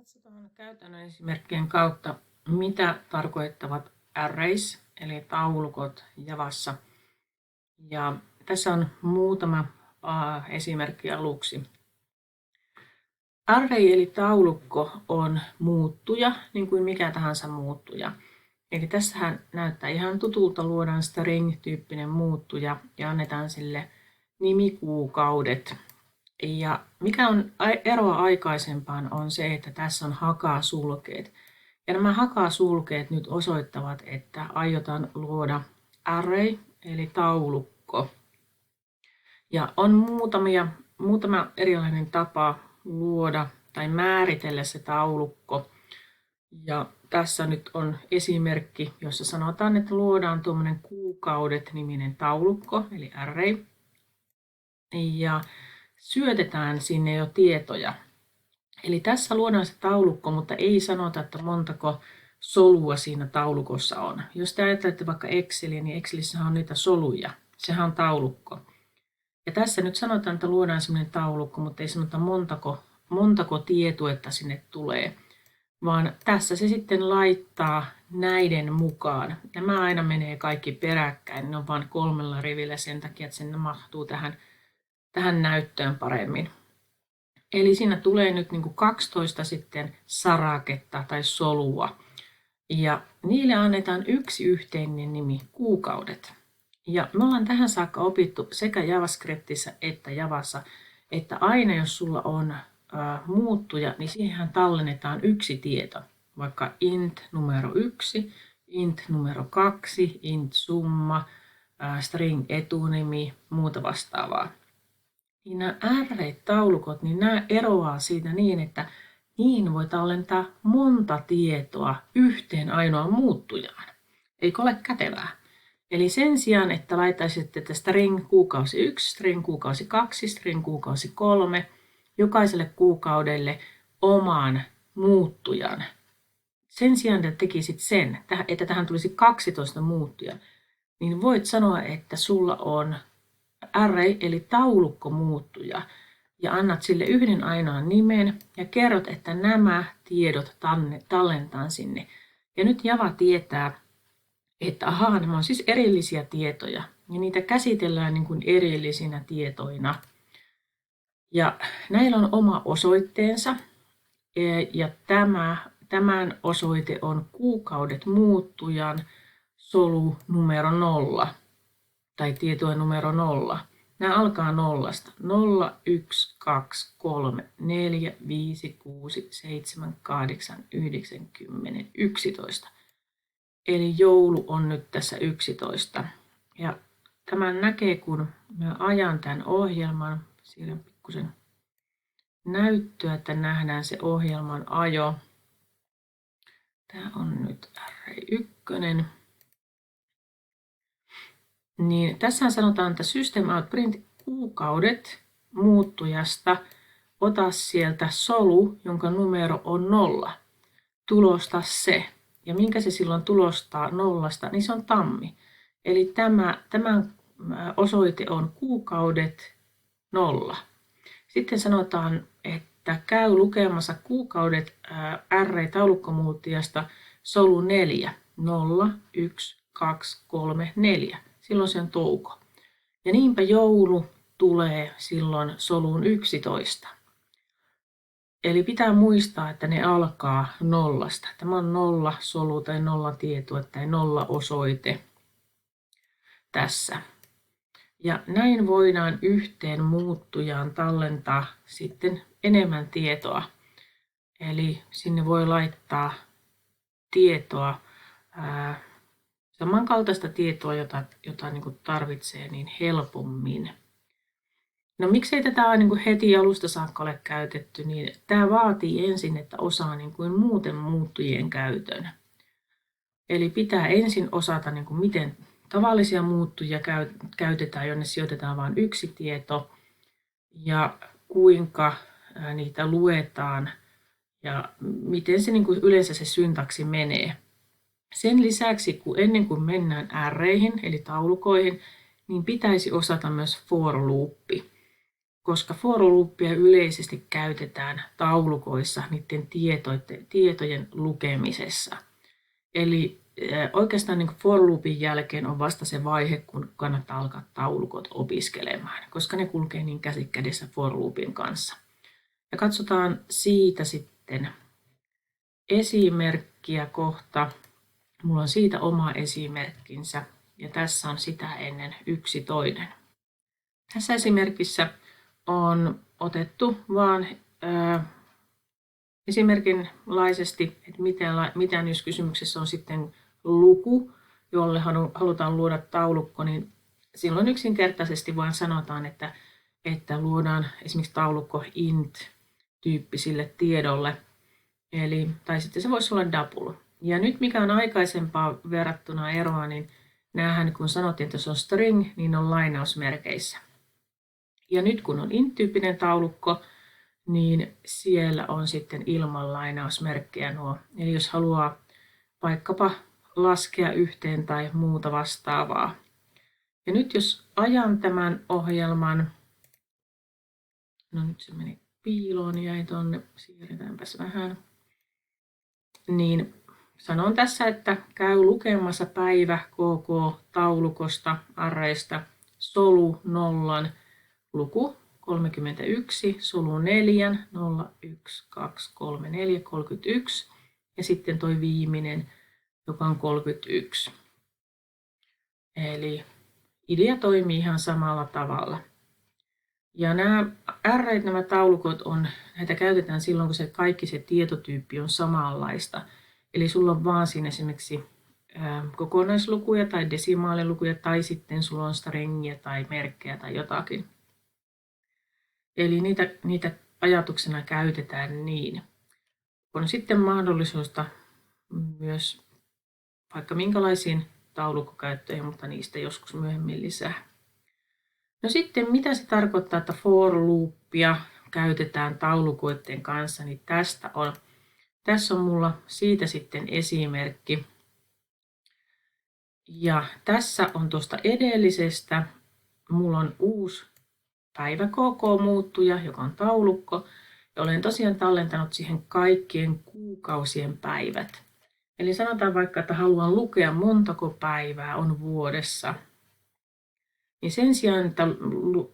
Katsotaan käytännön esimerkkien kautta, mitä tarkoittavat arrays, eli taulukot Javassa. Ja tässä on muutama esimerkki aluksi. Array eli taulukko on muuttuja, niin kuin mikä tahansa muuttuja. Eli tässähän näyttää ihan tutulta, luodaan string-tyyppinen muuttuja ja annetaan sille nimikuukaudet. Ja mikä on eroa aikaisempaan on se, että tässä on hakasulkeet. Ja nämä hakasulkeet nyt osoittavat, että aiotaan luoda array eli taulukko. Ja on muutama erilainen tapa luoda tai määritellä se taulukko. Ja tässä nyt on esimerkki, jossa sanotaan, että luodaan tuommoinen kuukaudet-niminen taulukko, eli array. Ja syötetään sinne jo tietoja. Eli tässä luodaan se taulukko, mutta ei sanota, että montako solua siinä taulukossa on. Jos te ajattelette vaikka Exceliä, niin Excelissä on niitä soluja. Sehän on taulukko. Ja tässä nyt sanotaan, että luodaan sellainen taulukko, mutta ei sanota montako tietoa sinne tulee. Vaan tässä se sitten laittaa näiden mukaan. Nämä aina menee kaikki peräkkäin. Ne on vain 3 rivillä sen takia, että se mahtuu tähän näyttöön paremmin. Eli siinä tulee nyt niin kuin 12 sitten saraketta tai solua. Ja niille annetaan yksi yhteinen nimi, kuukaudet. Ja me ollaan tähän saakka opittu sekä JavaScriptissa että Javassa, että aina jos sulla on muuttuja, niin siihen tallennetaan yksi tieto. Vaikka int numero 1, int numero 2, int summa, string etunimi, muuta vastaavaa. Niin nämä array-taulukot, niin nämä eroaa siitä niin, että niihin voi tallentaa monta tietoa yhteen ainoaan muuttujaan. Eikö ole kätevää? Eli sen sijaan, että laittaisitte että string kuukausi 1, string kuukausi 2, string kuukausi 3, jokaiselle kuukaudelle oman muuttujan. Sen sijaan, että tekisit sen, että tähän tulisi 12 muuttujaa, niin voit sanoa, että sulla on array eli taulukkomuuttuja ja annat sille yhden ainoan nimen ja kerrot, että nämä tiedot tallentaan sinne. Ja nyt Java tietää, että ahaa, nämä on siis erillisiä tietoja ja niitä käsitellään niin kuin erillisinä tietoina. Ja näillä on oma osoitteensa ja tämän osoite on kuukaudet muuttujan solu numero 0 tai tietoa numero 0. Nämä alkaa 0. 0, 1, 2, 3, 4, 5, 6, 7, 8, 9, 10, 11. Eli joulu on nyt tässä 11. Ja tämän näkee, kun mä ajan tämän ohjelman. Siirrän pikkusen näyttöä, että nähdään se ohjelman ajo. Tämä on nyt R1. Niin tässä sanotaan, että system out print kuukaudet muuttujasta. Ota sieltä solu, jonka numero on 0. Tulosta se. Ja minkä se silloin tulostaa 0, niin se on tammi. Eli tämän osoite on kuukaudet 0. Sitten sanotaan, että käy lukemassa kuukaudet R-taulukkomuuttujasta solu 4. 0, 1, 2, 3, 4. Silloin se on touko. Ja niinpä joulu tulee silloin soluun 11. Eli pitää muistaa, että ne alkaa 0. Tämä on 0 solu tai 0 tietoa tai 0 osoite tässä. Ja näin voidaan yhteen muuttujaan tallentaa sitten enemmän tietoa. Eli sinne voi laittaa tietoa, samankaltaista tietoa, jota niin kuin tarvitsee niin helpommin. No miksei tätä niin kuin heti alusta saakka ole käytetty, niin tämä vaatii ensin, että osaa niin kuin muuten muuttujien käytön. Eli pitää ensin osata, niin kuin miten tavallisia muuttujia käytetään, jonne sijoitetaan vain yksi tieto, ja kuinka niitä luetaan, ja miten se niin kuin yleensä se syntaksi menee. Sen lisäksi, ennen kuin mennään arrayhin, eli taulukoihin, niin pitäisi osata myös for loopi. koska for loopia yleisesti käytetään taulukoissa niiden tietojen lukemisessa. Eli oikeastaan niin for loopin jälkeen on vasta se vaihe, kun kannattaa alkaa taulukot opiskelemaan, koska ne kulkee niin käsi kädessä for loopin kanssa. Ja katsotaan siitä sitten esimerkkiä kohta. Mulla on siitä oma esimerkkinsä ja tässä on sitä ennen yksi toinen. Tässä esimerkissä on otettu vaan esimerkinlaisesti, että miten jos kysymyksessä on sitten luku, jolle halutaan luoda taulukko, niin silloin yksinkertaisesti vain sanotaan, että luodaan esimerkiksi taulukko int-tyyppisille tiedolle, tai sitten se voisi olla double. Ja nyt mikä on aikaisempaa verrattuna eroa, niin näähän kun sanottiin, että se on string, niin on lainausmerkeissä. Ja nyt kun on int-tyyppinen taulukko, niin siellä on sitten ilman lainausmerkkejä nuo. Eli jos haluaa vaikkapa laskea yhteen tai muuta vastaavaa. Ja nyt jos ajan tämän ohjelman, no nyt se meni piiloon, jäi tonne, siirretäänpäs vähän. Niin sanon tässä, että käy lukemassa päivä kk taulukosta arraysta solu 0, luku 31, solu 4, 0, 1, 2, 3, 4, 31 ja sitten toi viimeinen, joka on 31. Eli idea toimii ihan samalla tavalla. Ja nämä taulukot näitä käytetään silloin, kun kaikki se tietotyyppi on samanlaista. Eli sulla on vaan siinä esimerkiksi kokonaislukuja tai desimaalilukuja tai sitten sulla on stringiä tai merkkejä tai jotakin. Eli niitä ajatuksena käytetään niin. On sitten mahdollisuutta myös vaikka minkälaisiin taulukkokäyttöihin, mutta niistä joskus myöhemmin lisää. No sitten mitä se tarkoittaa, että for loopia käytetään taulukoiden kanssa, niin tässä on mulla siitä sitten esimerkki. Ja tässä on tuosta edellisestä, mulla on uusi päivä KK-muuttuja, joka on taulukko. Ja olen tosiaan tallentanut siihen kaikkien kuukausien päivät. Eli sanotaan vaikka, että haluan lukea montako päivää on vuodessa. Niin sen sijaan, että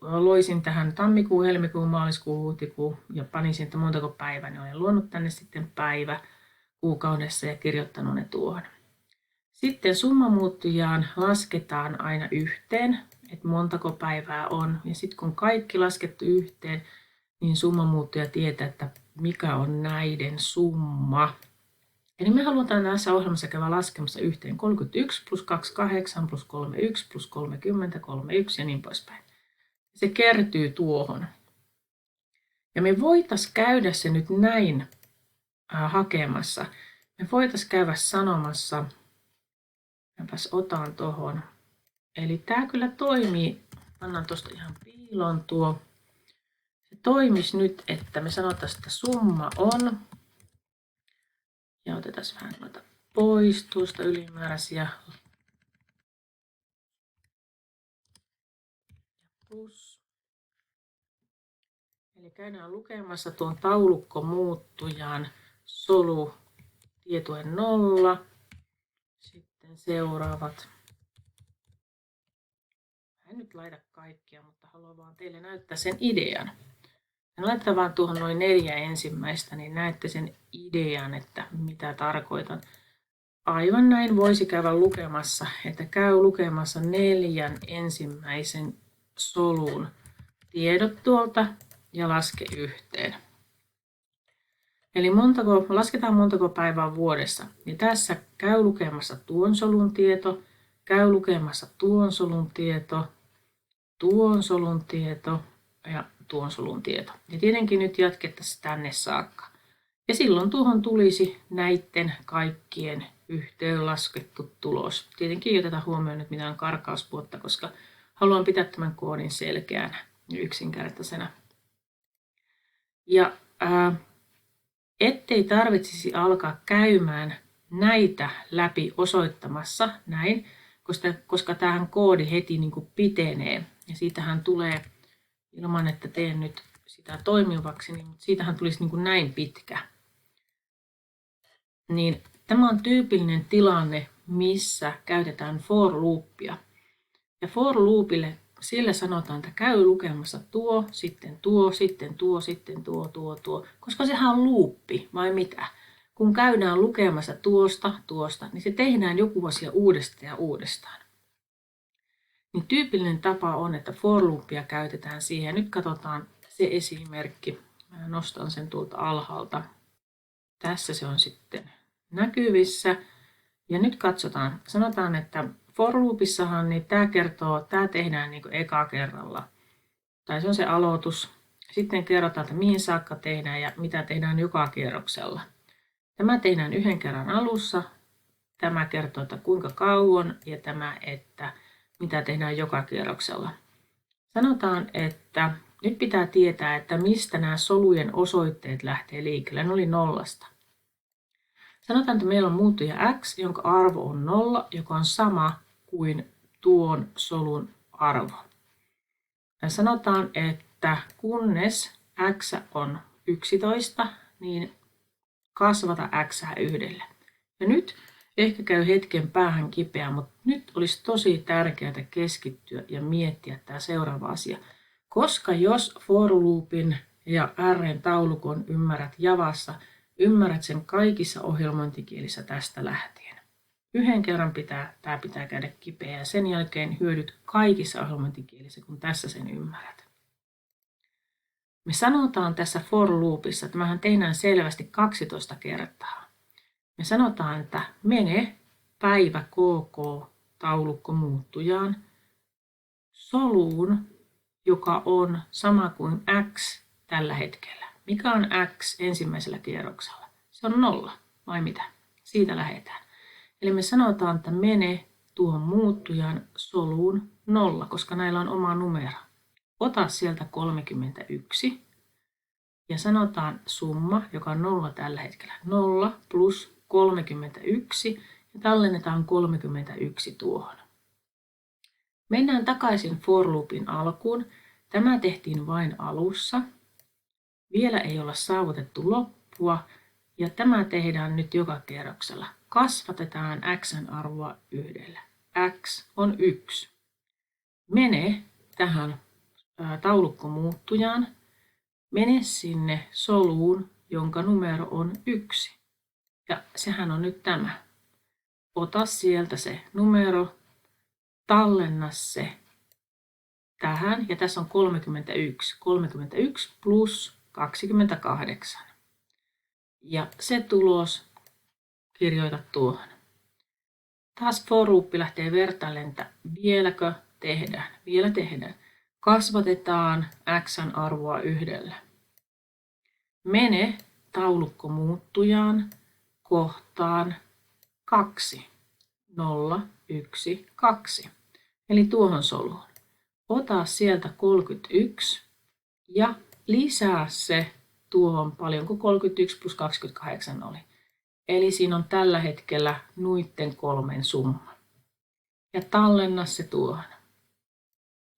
loisin tähän tammikuu, helmikuu, maaliskuu, huhtikuu ja panisin, että montako päivää, niin olen luonut tänne sitten päivä kuukaudessa ja kirjoittanut ne tuohon. Sitten summamuuttujaan lasketaan aina yhteen, että montako päivää on. Ja sitten kun kaikki laskettu yhteen, niin summamuuttuja tietää, että mikä on näiden summa. Eli me halutaan tässä ohjelmassa käydä laskemassa yhteen 31 plus 28 plus 31 plus 30, 31 ja niin poispäin. Se kertyy tuohon. Ja me voitaisiin käydä se nyt näin hakemassa. Me voitaisiin käydä sanomassa, mäpäs otan tuohon. Eli tämä kyllä toimii, annan tuosta ihan piilon tuo. Se toimisi nyt, että me sanotaan, että summa on. Ja otetaan vähän noita pois tuosta ylimääräisiä. Plus. Eli käydään lukemassa tuon taulukkomuuttujan solu tietojen 0. Sitten seuraavat. Mä en nyt laita kaikkia, mutta haluan vaan teille näyttää sen idean. Laitetaan vaan tuohon noin 4 ensimmäistä, niin näette sen idean, että mitä tarkoitan. Aivan näin voisi käydä lukemassa, että käy lukemassa 4 ensimmäisen solun tiedot tuolta ja laske yhteen. Eli lasketaan montako päivää vuodessa. Niin tässä käy lukemassa tuon solun tieto, käy lukemassa tuon solun tieto, tuon solun tieto ja tuon solun tieto. Ja tietenkin nyt jatkettaisiin tänne saakka. Ja silloin tuohon tulisi näiden kaikkien yhteenlaskettu tulos. Tietenkin otetaan huomioon nyt mitään karkausvuotta, koska haluan pitää tämän koodin selkeänä ja yksinkertaisena. Ja ettei tarvitsisi alkaa käymään näitä läpi osoittamassa näin, koska tämähän koodi heti niin kuin pitenee. Ja siitähän tulee ilman, että teen nyt sitä toimivaksi, niin siitähän tulisi niin kuin näin pitkä. Niin tämä on tyypillinen tilanne, missä käytetään for loopia. Ja for loopille sillä sanotaan, että käy lukemassa tuo, sitten tuo, sitten tuo, sitten tuo, koska sehän on luuppi, vai mitä? Kun käydään lukemassa tuosta, niin se tehdään joku asia uudestaan ja uudestaan. Niin tyypillinen tapa on, että for loopia käytetään siihen. Nyt katsotaan se esimerkki. Mä nostan sen tuolta alhaalta. Tässä se on sitten näkyvissä. Ja nyt katsotaan. Sanotaan, että for loopissahan niin tämä tehdään niin kuin eka kerralla. Tai se on se aloitus. Sitten kerrotaan, että mihin saakka tehdään ja mitä tehdään joka kierroksella. Tämä tehdään yhden kerran alussa. Tämä kertoo, että kuinka kauan ja tämä, että mitä tehdään joka kierroksella. Sanotaan, että nyt pitää tietää, että mistä nämä solujen osoitteet lähtee liikkeelle. Ne oli nollasta. Sanotaan, että meillä on muuttuja x, jonka arvo on 0, joka on sama kuin tuon solun arvo. Ja sanotaan, että kunnes x on 11, niin kasvata x yhdellä. Ja nyt ehkä käy hetken päähän kipeä, mutta nyt olisi tosi tärkeää keskittyä ja miettiä tämä seuraava asia. Koska jos for loopin ja R:n taulukon ymmärrät Javassa, ymmärrät sen kaikissa ohjelmointikielissä tästä lähtien. Yhden kerran tämä pitää käydä kipeä ja sen jälkeen hyödyt kaikissa ohjelmointikielissä, kun tässä sen ymmärrät. Me sanotaan tässä for loopissa, että mehän tehdään selvästi 12 kertaa. Me sanotaan, että mene päivä KK taulukko muuttujaan soluun, joka on sama kuin x tällä hetkellä. Mikä on x ensimmäisellä kierroksella? Se on 0, vai mitä? Siitä lähdetään. Eli me sanotaan, että mene tuohon muuttujan soluun 0, koska näillä on oma numero. Ota sieltä 31 ja sanotaan summa, joka on 0 tällä hetkellä. 0 plus 31 ja tallennetaan 31 tuohon. Mennään takaisin for loopin alkuun. Tämä tehtiin vain alussa. Vielä ei olla saavutettu loppua ja tämä tehdään nyt joka kierroksella. Kasvatetaan x:n arvoa yhdellä. X on 1. Mene tähän taulukkomuuttujaan. Mene sinne soluun, jonka numero on 1. Ja sehän on nyt tämä. Ota sieltä se numero, tallenna se tähän ja tässä on 31. 31 plus 28. Ja se tulos kirjoita tuohon. Taas for loop lähtee vertailemaan, että vieläkö tehdään. Vielä tehdään. Kasvatetaan x:n arvoa yhdellä. Mene taulukkomuuttujaan kohtaan 2. 0, 1, 2. Eli tuohon soluun. Ota sieltä 31 ja lisää se tuohon paljonko 31 plus 28 oli. Eli siinä on tällä hetkellä nuitten 3 summa. Ja tallenna se tuohon.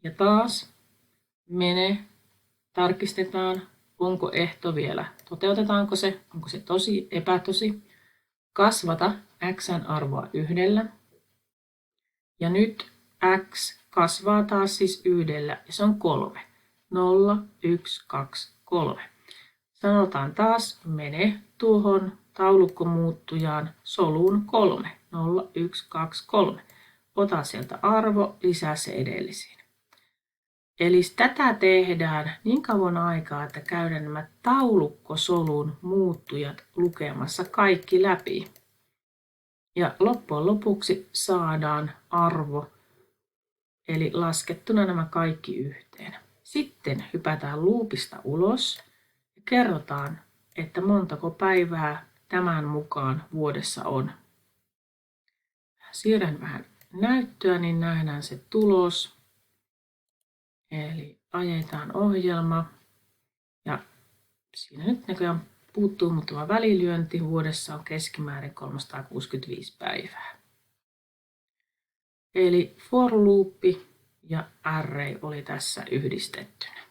Ja taas mene, tarkistetaan, onko ehto vielä, toteutetaanko se, onko se tosi, epätosi. Kasvata x:n arvoa yhdellä. Ja nyt x kasvaa taas siis yhdellä ja se on 3. 0, 1, 2, 3. Sanotaan taas, mene tuohon taulukkomuuttujaan soluun 3. 0, 1, 2, 3. Ota sieltä arvo, lisää se edellisiin. Eli tätä tehdään niin kauan aikaa, että käydään nämä taulukkosolun muuttujat lukemassa kaikki läpi. Ja loppujen lopuksi saadaan arvo, eli laskettuna nämä kaikki yhteen. Sitten hypätään loopista ulos ja kerrotaan, että montako päivää tämän mukaan vuodessa on. Siirrän vähän näyttöä, niin nähdään se tulos. Eli ajetaan ohjelma ja siinä nyt näköjään puuttuu muutama välilyönti. Vuodessa on keskimäärin 365 päivää. Eli for loop ja array oli tässä yhdistettynä.